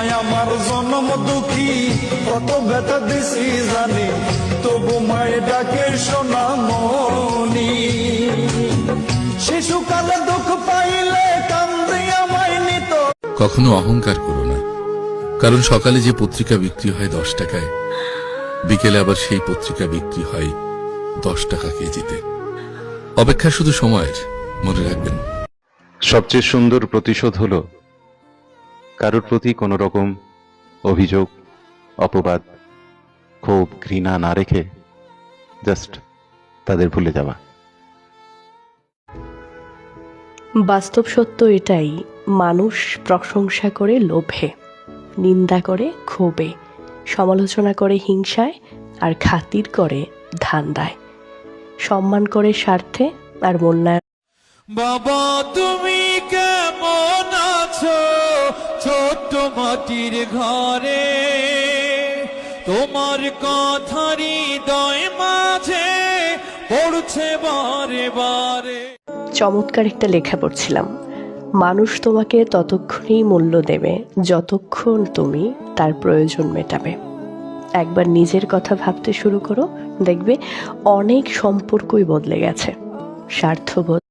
মায় আমার জন্ম দুঃখী, কত ব্যথা দিছি জানি, তবু মায় ডাকে সোনামণি। শিশুকালে দুঃখ পাইলে কান্দে আমায় নিত। কখনো অহংকার করো না, কারণ সকালে যে পত্রিকা বিক্রি হয় 10 টাকায়, বিকেলে আবার সেই পত্রিকা বিক্রি হয় 10 টাকা কেজিতে। অপেক্ষা শুধু সময়ের, মনে রাখবেন। সবচেয়ে সুন্দর প্রতিশোধ হলো কারোর প্রতি কোনো রকম অভিযোগ, অপবাদ, ক্ষোভ, ঘৃণা না রেখে জাস্ট তাদের ভুলে যাওয়া। বাস্তব সত্য এটাই, মানুষ প্রশংসা করে লোভে, নিন্দা করে ক্ষোভে, সমালোচনা করে হিংসায়, আর খাতির করে ধান্দায়, সম্মান করে স্বার্থে, আর মূল্যায়ন। বাবা তুমি কেমন আছো ছোট্ট মাটির ঘরে, তোমার কথারই হৃদয় মাঝে পড়ছে বারে বারে। চমৎকার একটা লেখা পড়ছিলাম, মানুষ তোমাকে ততক্ষণই মূল্য দেবে যতক্ষণ তুমি তার প্রয়োজন মেটাবে। একবার নিজের কথা ভাবতে শুরু করো, দেখবে অনেক সম্পর্কই বদলে গেছে। স্বার্থবোধ